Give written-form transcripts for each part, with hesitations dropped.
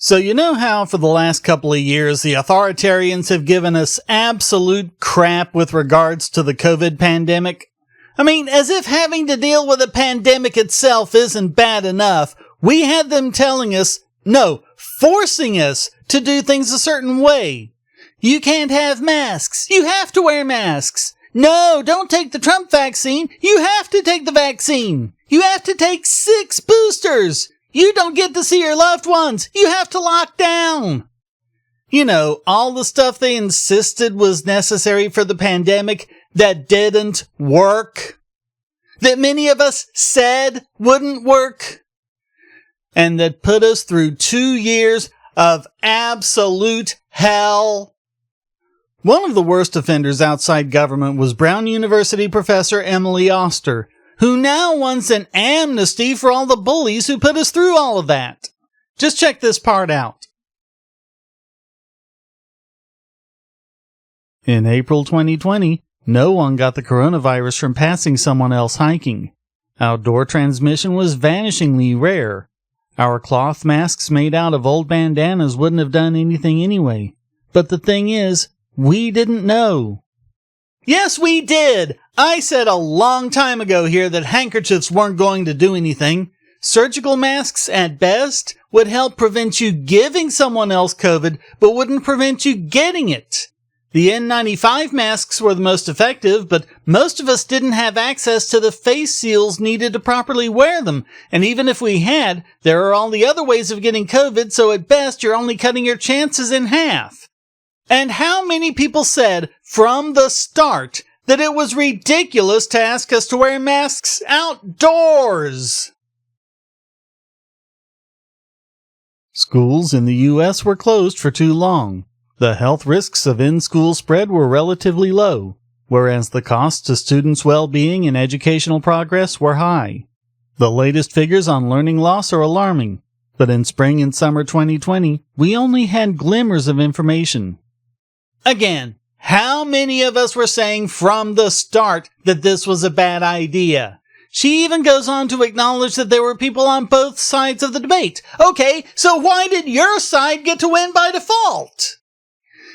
So you know how for the last couple of years the authoritarians have given us absolute crap with regards to the COVID pandemic? I mean, as if having to deal with a pandemic itself isn't bad enough, we had them telling us, no, forcing us to do things a certain way. You can't have masks. You have to wear masks. No, don't take the Trump vaccine. You have to take the vaccine. You have to take 6 boosters. You don't get to see your loved ones. You have to lock down. You know, all the stuff they insisted was necessary for the pandemic that didn't work. That many of us said wouldn't work. And that put us through 2 years of absolute hell. One of the worst offenders outside government was Brown University professor Emily Oster, who now wants an amnesty for all the bullies who put us through all of that. Just check this part out. In April 2020, no one got the coronavirus from passing someone else hiking. Outdoor transmission was vanishingly rare. Our cloth masks made out of old bandanas wouldn't have done anything anyway. But the thing is, we didn't know. Yes, we did! I said a long time ago here that handkerchiefs weren't going to do anything. Surgical masks, at best, would help prevent you giving someone else COVID, but wouldn't prevent you getting it. The N95 masks were the most effective, but most of us didn't have access to the face seals needed to properly wear them. And even if we had, there are all the other ways of getting COVID, so at best you're only cutting your chances in half. And how many people said from the start that it was ridiculous to ask us to wear masks outdoors? Schools in the U.S. were closed for too long. The health risks of in-school spread were relatively low, whereas the costs to students' well-being and educational progress were high. The latest figures on learning loss are alarming, but in spring and summer 2020, we only had glimmers of information. Again, how many of us were saying from the start that this was a bad idea? She even goes on to acknowledge that there were people on both sides of the debate. Okay, so why did your side get to win by default?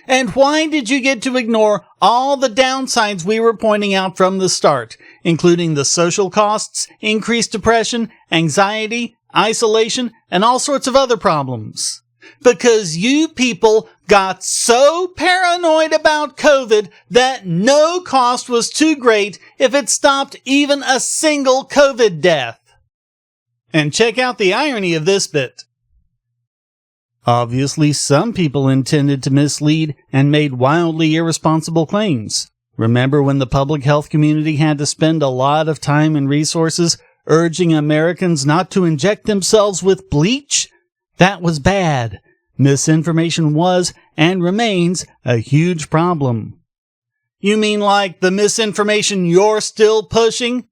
And why did you get to ignore all the downsides we were pointing out from the start, including the social costs, increased depression, anxiety, isolation, and all sorts of other problems? Because you people got so paranoid about COVID that no cost was too great if it stopped even a single COVID death. And check out the irony of this bit. Obviously, some people intended to mislead and made wildly irresponsible claims. Remember when the public health community had to spend a lot of time and resources urging Americans not to inject themselves with bleach? That was bad. Misinformation was, and remains, a huge problem. You mean like the misinformation you're still pushing?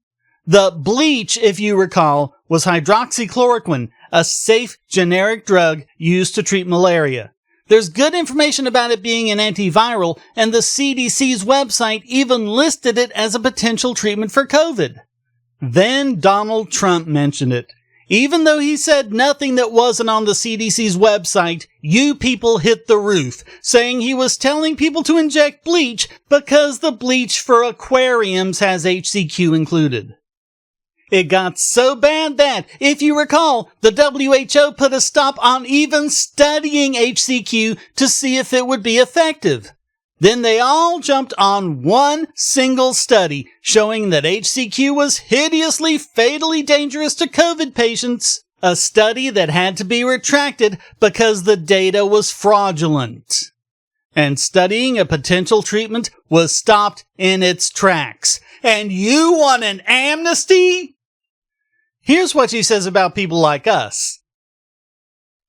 The bleach, if you recall, was hydroxychloroquine, a safe generic drug used to treat malaria. There's good information about it being an antiviral, and the CDC's website even listed it as a potential treatment for COVID. Then Donald Trump mentioned it. Even though he said nothing that wasn't on the CDC's website, you people hit the roof, saying he was telling people to inject bleach because the bleach for aquariums has HCQ included. It got so bad that, if you recall, the WHO put a stop on even studying HCQ to see if it would be effective. Then they all jumped on one single study showing that HCQ was hideously, fatally dangerous to COVID patients. A study that had to be retracted because the data was fraudulent. And studying a potential treatment was stopped in its tracks. And you want an amnesty? Here's what she says about people like us.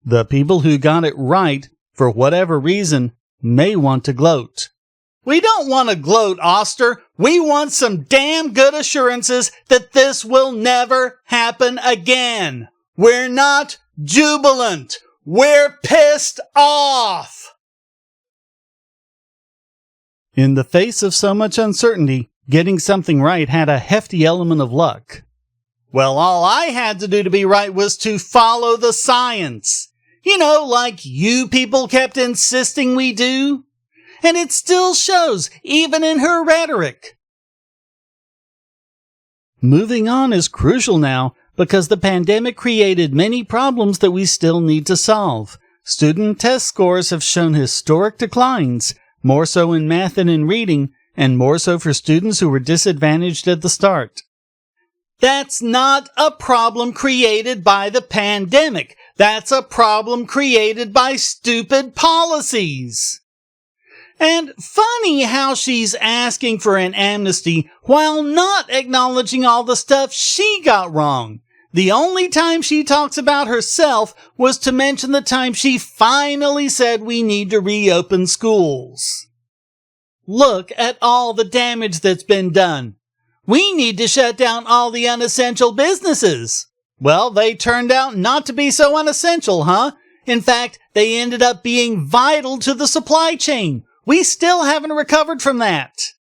The people who got it right, for whatever reason, may want to gloat. We don't want to gloat, Oster. We want some damn good assurances that this will never happen again. We're not jubilant. We're pissed off. In the face of so much uncertainty, getting something right had a hefty element of luck. Well, all I had to do to be right was to follow the science. You know, like you people kept insisting we do. And it still shows, even in her rhetoric. Moving on is crucial now because the pandemic created many problems that we still need to solve. Student test scores have shown historic declines, more so in math and in reading, and more so for students who were disadvantaged at the start. That's not a problem created by the pandemic. That's a problem created by stupid policies. And funny how she's asking for an amnesty while not acknowledging all the stuff she got wrong. The only time she talks about herself was to mention the time she finally said we need to reopen schools. Look at all the damage that's been done. We need to shut down all the unessential businesses. Well, they turned out not to be so unessential, huh? In fact, they ended up being vital to the supply chain. We still haven't recovered from that.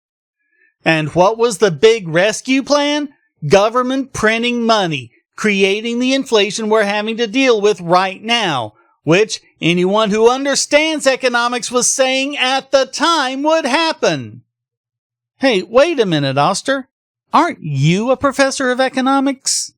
And what was the big rescue plan? Government printing money, creating the inflation we're having to deal with right now, which anyone who understands economics was saying at the time would happen. Hey, wait a minute, Oster. Aren't you a professor of economics?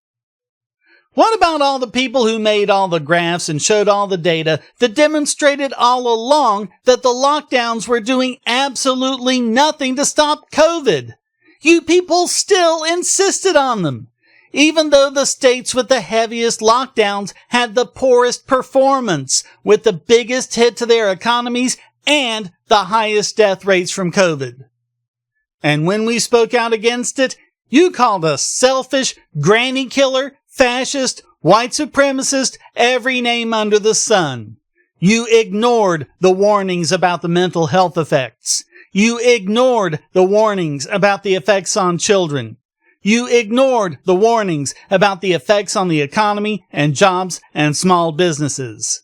What about all the people who made all the graphs and showed all the data that demonstrated all along that the lockdowns were doing absolutely nothing to stop COVID? You people still insisted on them, even though the states with the heaviest lockdowns had the poorest performance, with the biggest hit to their economies and the highest death rates from COVID. And when we spoke out against it, you called us selfish, granny killer, fascist, white supremacist, every name under the sun. You ignored the warnings about the mental health effects. You ignored the warnings about the effects on children. You ignored the warnings about the effects on the economy and jobs and small businesses.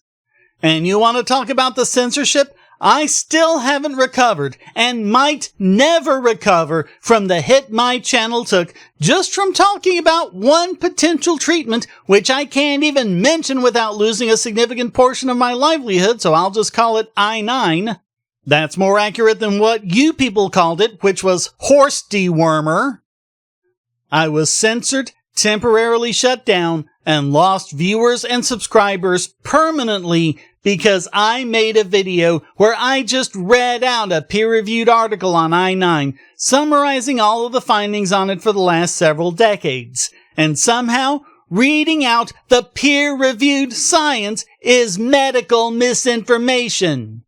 And you want to talk about the censorship? I still haven't recovered and might never recover from the hit my channel took just from talking about one potential treatment, which I can't even mention without losing a significant portion of my livelihood, so I'll just call it I-9. That's more accurate than what you people called it, which was horse dewormer. I was censored, temporarily shut down, and lost viewers and subscribers permanently because I made a video where I just read out a peer-reviewed article on I-9, summarizing all of the findings on it for the last several decades. And somehow, reading out the peer-reviewed science is medical misinformation.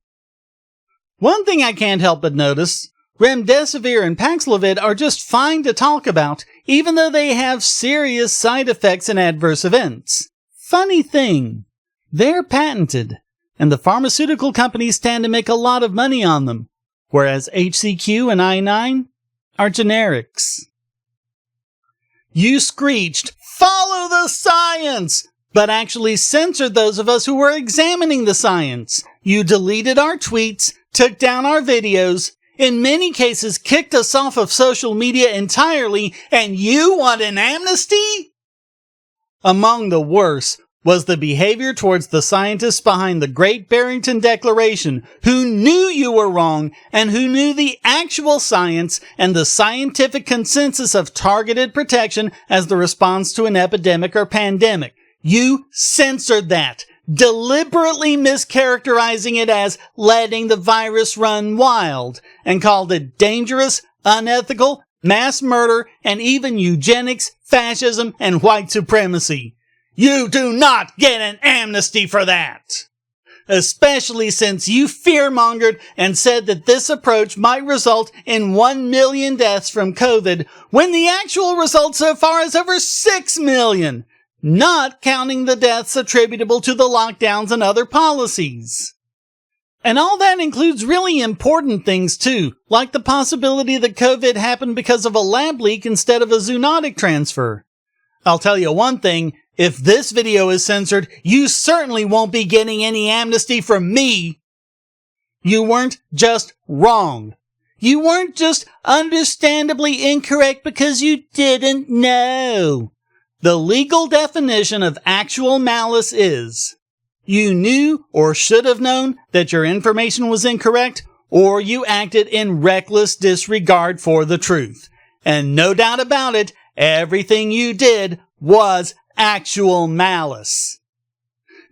One thing I can't help but notice, remdesivir and Paxlovid are just fine to talk about, even though they have serious side effects and adverse events. Funny thing, they're patented, and the pharmaceutical companies stand to make a lot of money on them, whereas HCQ and I-9 are generics. You screeched, "Follow the science!" but actually censored those of us who were examining the science. You deleted our tweets, took down our videos, in many cases kicked us off of social media entirely, and you want an amnesty? Among the worst was the behavior towards the scientists behind the Great Barrington Declaration, who knew you were wrong and who knew the actual science and the scientific consensus of targeted protection as the response to an epidemic or pandemic. You censored that, deliberately mischaracterizing it as letting the virus run wild, and called it dangerous, unethical, mass murder, and even eugenics, fascism, and white supremacy. You do not get an amnesty for that! Especially since you fearmongered and said that this approach might result in 1 million deaths from COVID, when the actual result so far is over 6 million, not counting the deaths attributable to the lockdowns and other policies. And all that includes really important things too, like the possibility that COVID happened because of a lab leak instead of a zoonotic transfer. I'll tell you one thing, if this video is censored, you certainly won't be getting any amnesty from me. You weren't just wrong. You weren't just understandably incorrect because you didn't know. The legal definition of actual malice is You knew or should have known that your information was incorrect, or you acted in reckless disregard for the truth. And no doubt about it, everything you did was actual malice.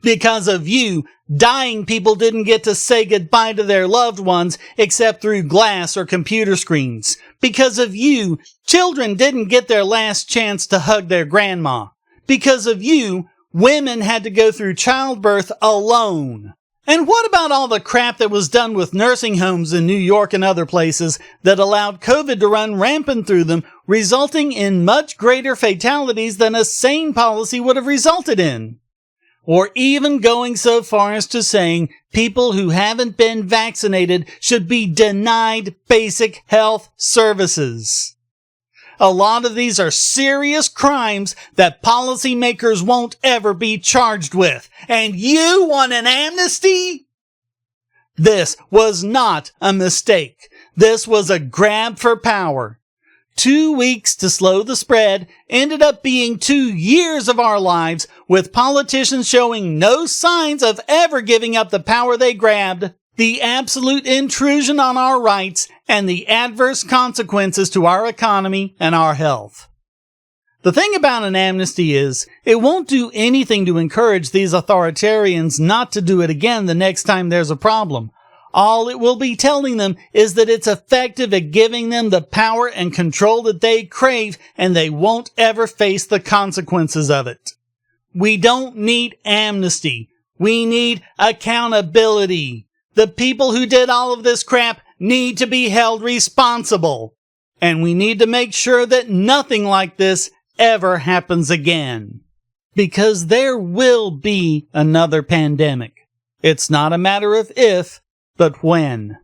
Because of you, dying people didn't get to say goodbye to their loved ones except through glass or computer screens. Because of you, children didn't get their last chance to hug their grandma. Because of you, women had to go through childbirth alone. And what about all the crap that was done with nursing homes in New York and other places that allowed COVID to run rampant through them, resulting in much greater fatalities than a sane policy would have resulted in? Or even going so far as to saying people who haven't been vaccinated should be denied basic health services. A lot of these are serious crimes that policymakers won't ever be charged with. And you want an amnesty? This was not a mistake. This was a grab for power. 2 weeks to slow the spread ended up being 2 years of our lives, with politicians showing no signs of ever giving up the power they grabbed, the absolute intrusion on our rights, and the adverse consequences to our economy and our health. The thing about an amnesty is, it won't do anything to encourage these authoritarians not to do it again the next time there's a problem. All it will be telling them is that it's effective at giving them the power and control that they crave, and they won't ever face the consequences of it. We don't need amnesty. We need accountability. The people who did all of this crap need to be held responsible. And we need to make sure that nothing like this ever happens again. Because there will be another pandemic. It's not a matter of if, but when.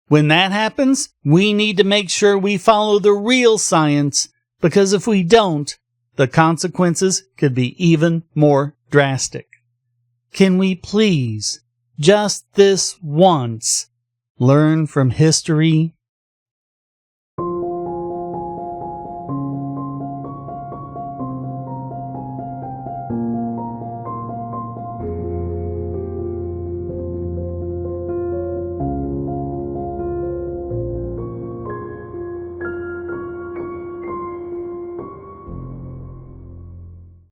When that happens, we need to make sure we follow the real science, because if we don't, the consequences could be even more drastic. Can we please, just this once, learn from history